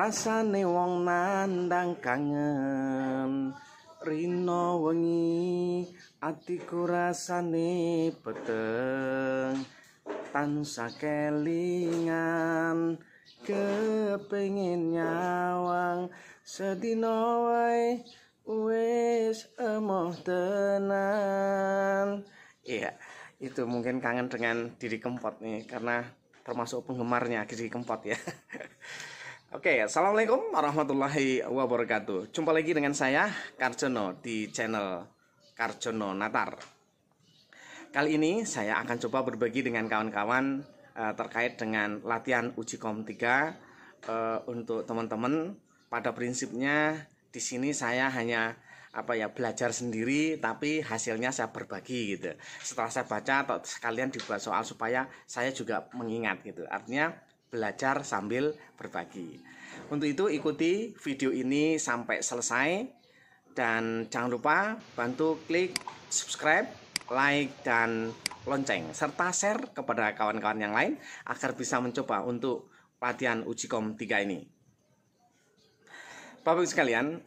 rasane wong nandang kangen. Rino wengi atiku rasane peteng, tansah kelingan kepengin nyawang sedina wae wis emoh tenan. Iya, itu mungkin kangen dengan Didi Kempot nih karena termasuk penggemarnya Didi Kempot ya. Oke, assalamualaikum warahmatullahi wabarakatuh. Jumpa lagi dengan saya Karjono di channel Karjono Natar. Kali ini saya akan coba berbagi dengan kawan-kawan terkait dengan latihan Ujikom 3 untuk teman-teman. Pada prinsipnya di sini saya hanya belajar sendiri, tapi hasilnya saya berbagi gitu. Setelah saya baca atau sekalian dibuat soal supaya saya juga mengingat gitu. Artinya belajar sambil berbagi. Untuk itu ikuti video ini sampai selesai dan jangan lupa bantu klik subscribe, like dan lonceng serta share kepada kawan-kawan yang lain agar bisa mencoba untuk latihan Ujikom 3 ini. Bapak-Ibu sekalian,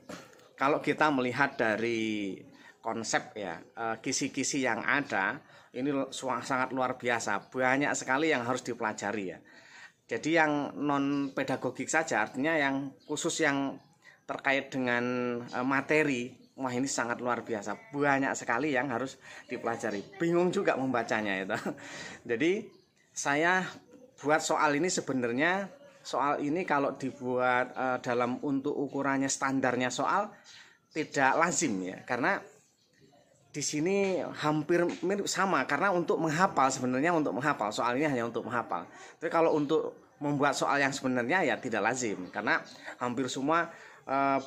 kalau kita melihat dari konsep ya, kisi-kisi yang ada ini sangat luar biasa, banyak sekali yang harus dipelajari ya. Jadi yang non pedagogik saja, artinya yang khusus yang terkait dengan materi, wah ini sangat luar biasa, banyak sekali yang harus dipelajari. Bingung juga membacanya itu. Jadi saya buat soal ini sebenarnya soal ini kalau dibuat dalam untuk ukurannya standarnya soal tidak lazim ya, karena di sini hampir mirip sama karena untuk menghafal sebenarnya untuk menghafal soal ini hanya untuk menghafal. Tapi kalau untuk membuat soal yang sebenarnya ya tidak lazim karena hampir semua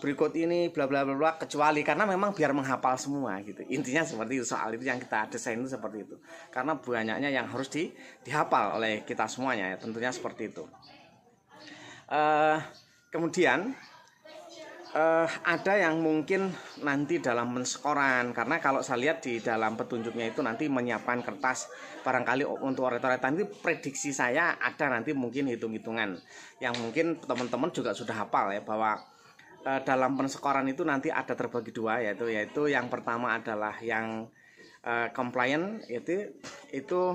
berikut ini bla bla bla kecuali karena memang biar menghafal semua gitu. Intinya seperti itu, soal itu yang kita desain itu seperti itu. Karena banyaknya yang harus dihafal oleh kita semuanya ya, tentunya seperti itu. Kemudian ada yang mungkin nanti dalam penskoran, karena kalau saya lihat di dalam petunjuknya itu nanti menyiapkan kertas barangkali untuk oret-oretan, itu prediksi saya ada nanti mungkin hitung-hitungan yang mungkin teman-teman juga sudah hafal ya, bahwa dalam penskoran itu nanti ada terbagi dua, yaitu yang pertama adalah yang compliant itu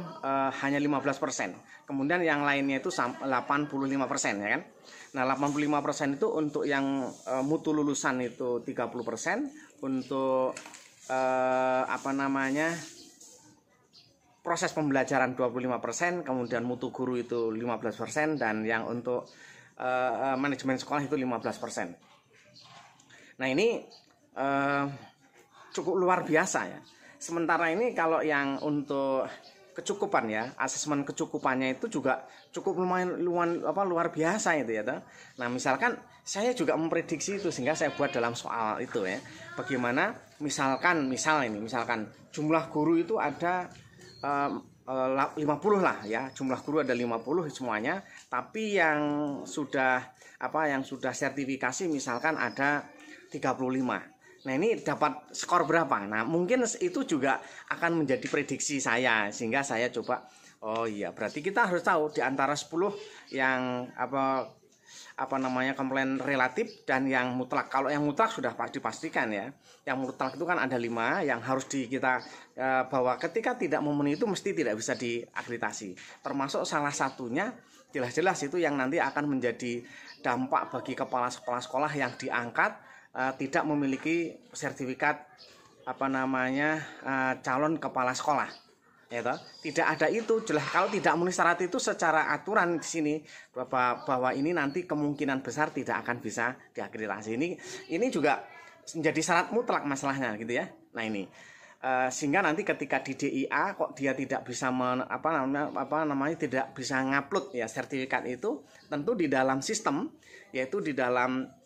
hanya 15%. Kemudian yang lainnya itu 85% ya kan. Nah, 85% itu untuk yang mutu lulusan itu 30%, untuk proses pembelajaran 25%, kemudian mutu guru itu 15%, dan yang untuk manajemen sekolah itu 15%. Nah, ini cukup luar biasa ya. Sementara ini kalau yang untuk kecukupan ya, asesmen kecukupannya itu juga cukup luar biasa itu ya. Nah, misalkan saya juga memprediksi itu sehingga saya buat dalam soal itu ya. Bagaimana misalkan jumlah guru itu ada 50 lah ya, jumlah guru ada 50 semuanya, tapi yang sudah sertifikasi misalkan ada 35. Nah, ini dapat skor berapa? Nah, mungkin itu juga akan menjadi prediksi saya, sehingga saya coba, oh iya, berarti kita harus tahu di antara 10 yang komplain relatif dan yang mutlak. Kalau yang mutlak sudah dipastikan ya. Yang mutlak itu kan ada 5 yang harus kita bahwa ketika tidak memenuhi itu mesti tidak bisa diakreditasi. Termasuk salah satunya jelas-jelas itu yang nanti akan menjadi dampak bagi kepala sekolah yang diangkat tidak memiliki sertifikat calon kepala sekolah ya toh. Tidak ada itu, jelas kalau tidak memenuhi syarat itu secara aturan di sini bahwa ini nanti kemungkinan besar tidak akan bisa diakreditasi. Ini juga menjadi syarat mutlak masalahnya gitu ya. Nah, ini sehingga nanti ketika di DIA kok dia tidak bisa tidak bisa ngupload ya sertifikat itu, tentu di dalam sistem, yaitu di dalam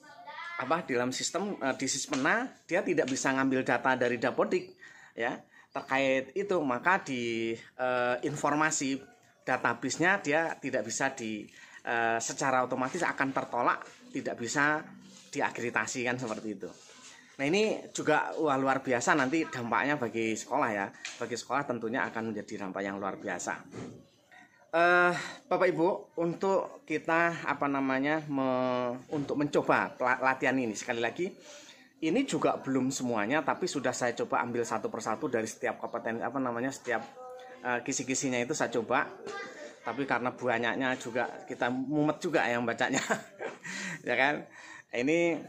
sistem di Sismena dia tidak bisa ngambil data dari Dapodik ya terkait itu, maka di informasi database-nya dia tidak bisa secara otomatis akan tertolak, tidak bisa diakreditasi kan seperti itu. Nah, ini juga luar biasa nanti dampaknya bagi sekolah ya. Bagi sekolah tentunya akan menjadi dampak yang luar biasa. Bapak Ibu, untuk kita untuk mencoba latihan ini, sekali lagi ini juga belum semuanya, tapi sudah saya coba ambil satu persatu dari setiap kompetensi setiap kisi-kisinya itu saya coba. Tapi karena banyaknya juga kita mumet juga yang bacanya. Ya kan? Ini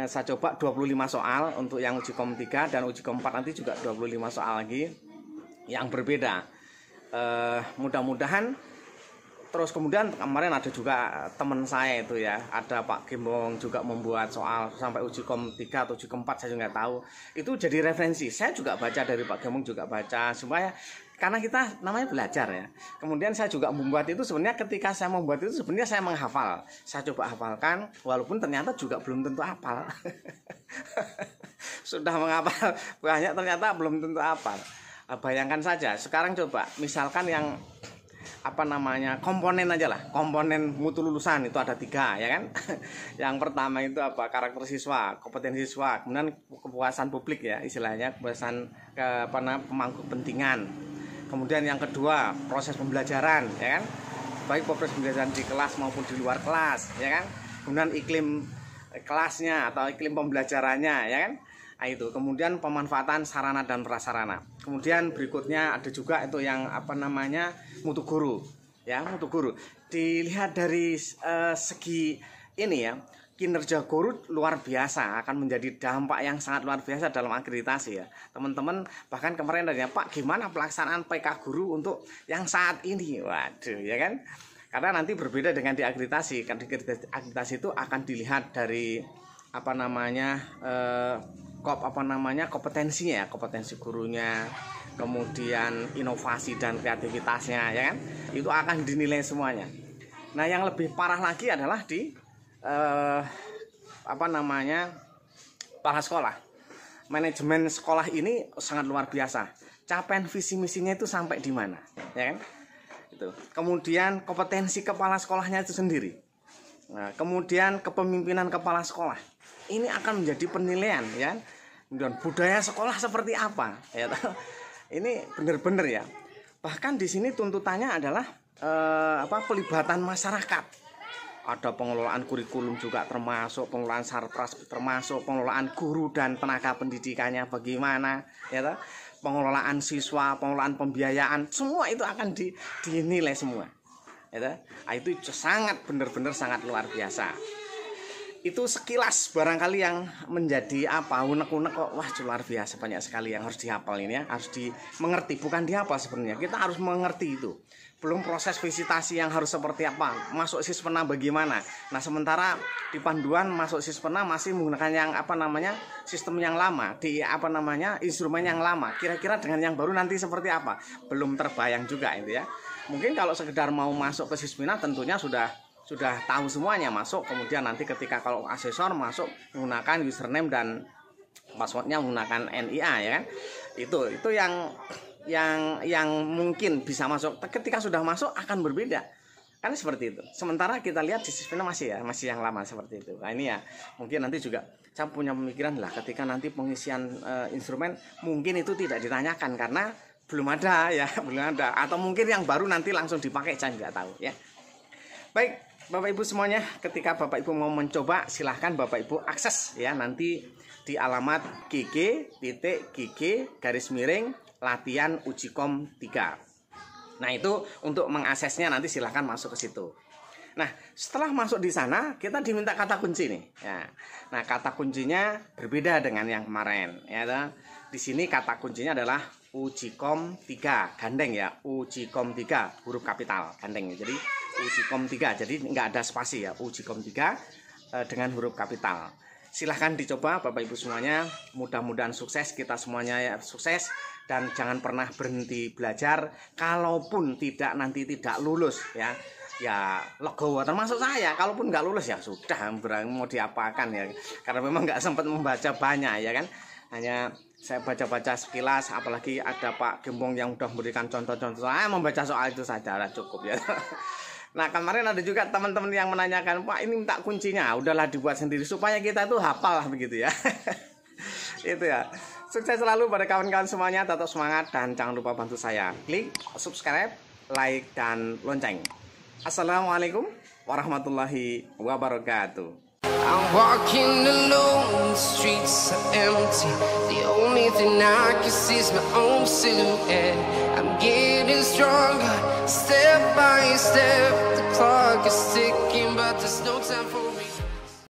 saya coba 25 soal untuk yang uji kom 3 dan uji kom 4 nanti juga 25 soal lagi yang berbeda. Mudah-mudahan. Terus kemudian kemarin ada juga teman saya itu ya, ada Pak Gembong juga membuat soal sampai uji kom 3 atau uji kom 4, saya juga nggak tahu. Itu jadi referensi. Saya juga baca dari Pak Gembong, juga baca supaya, karena kita namanya belajar ya. Kemudian saya juga membuat itu, sebenarnya ketika saya membuat itu sebenarnya saya menghafal. Saya coba hafalkan, walaupun ternyata juga belum tentu hafal. Sudah menghafal banyak, ternyata belum tentu hafal. Bayangkan saja, sekarang coba misalkan yang komponen aja lah, komponen mutu lulusan itu ada 3 ya kan. Yang pertama itu karakter siswa, kompetensi siswa, kemudian kepuasan publik ya istilahnya, kepuasan pemangku kepentingan. Kemudian yang kedua proses pembelajaran ya kan, baik proses pembelajaran di kelas maupun di luar kelas ya kan. Kemudian iklim kelasnya atau iklim pembelajarannya ya kan. Nah, itu kemudian pemanfaatan sarana dan prasarana. Kemudian berikutnya ada juga itu yang mutu guru ya, mutu guru. Dilihat dari segi ini ya, kinerja guru luar biasa, akan menjadi dampak yang sangat luar biasa dalam akreditasi ya teman-teman. Bahkan kemarin tanya, Pak, gimana pelaksanaan PK guru untuk yang saat ini? Waduh ya kan, karena nanti berbeda dengan di akreditasi. Kan di akreditasi itu akan dilihat dari kompetensinya, kompetensi gurunya, kemudian inovasi dan kreativitasnya ya kan, itu akan dinilai semuanya. Nah, yang lebih parah lagi adalah di kepala sekolah. Manajemen sekolah ini sangat luar biasa. Capaian visi misinya itu sampai di mana ya kan, itu. Kemudian kompetensi kepala sekolahnya itu sendiri. Nah, kemudian kepemimpinan kepala sekolah ini akan menjadi penilaian ya. Dan budaya sekolah seperti apa ya. Ini benar-benar ya. Bahkan di sini tuntutannya adalah pelibatan masyarakat. Ada pengelolaan kurikulum juga termasuk, pengelolaan sarpras termasuk, pengelolaan guru dan tenaga pendidikannya bagaimana ya. Pengelolaan siswa, pengelolaan pembiayaan, semua itu akan dinilai semua. Ya, itu sangat benar-benar sangat luar biasa. Itu sekilas barangkali yang menjadi unek-unek kok, wah luar biasa, banyak sekali yang harus dihafal ini ya, harus dimengerti, bukan dihafal sebenarnya, kita harus mengerti itu. Belum proses visitasi yang harus seperti apa, masuk siswena bagaimana. Nah, sementara di panduan masuk siswena masih menggunakan yang sistem yang lama, instrumen yang lama. Kira-kira dengan yang baru nanti seperti apa, belum terbayang juga itu ya. Mungkin kalau sekedar mau masuk ke siswena tentunya sudah tahu semuanya masuk. Kemudian nanti ketika kalau asesor masuk menggunakan username dan passwordnya menggunakan NIA ya kan. Itu yang mungkin bisa masuk. Ketika sudah masuk akan berbeda kan, seperti itu. Sementara kita lihat di sistemnya masih yang lama seperti itu. Nah, ini ya mungkin nanti juga saya punya pemikiran lah, ketika nanti pengisian instrumen mungkin itu tidak ditanyakan karena belum ada ya, belum ada, atau mungkin yang baru nanti langsung dipakai, saya nggak tahu ya. Baik Bapak Ibu semuanya, ketika Bapak Ibu mau mencoba silahkan Bapak Ibu akses ya, nanti di alamat gg.latihan uji kom 3. Nah, itu untuk mengaksesnya nanti silahkan masuk ke situ. Nah, setelah masuk di sana kita diminta kata kunci nih ya. Nah, kata kuncinya berbeda dengan yang kemarin ya. Di sini kata kuncinya adalah uji kom 3 gandeng ya, uji kom 3 huruf kapital gandeng ya. Jadi uji kom 3, jadi nggak ada spasi ya, uji kom 3 dengan huruf kapital. Silahkan dicoba Bapak Ibu semuanya, mudah-mudahan sukses, kita semuanya ya sukses, dan jangan pernah berhenti belajar. Kalaupun nanti tidak lulus ya legowo, termasuk saya, kalaupun nggak lulus ya sudah, mau diapakan ya, karena memang nggak sempat membaca banyak ya kan, hanya saya baca-baca sekilas, apalagi ada Pak Gembong yang udah memberikan contoh-contoh, saya membaca soal itu saja cukup ya. Nah, kemarin ada juga teman-teman yang menanyakan, Pak ini minta kuncinya, udahlah dibuat sendiri supaya kita tuh hafal lah begitu ya. Itu ya. Sukses selalu pada kawan-kawan semuanya, tetap semangat dan jangan lupa bantu saya klik subscribe, like, dan lonceng. Assalamualaikum warahmatullahi wabarakatuh. I'm walking alone, the streets are empty. The only thing I can see is my own silhouette. I'm getting stronger, step by step.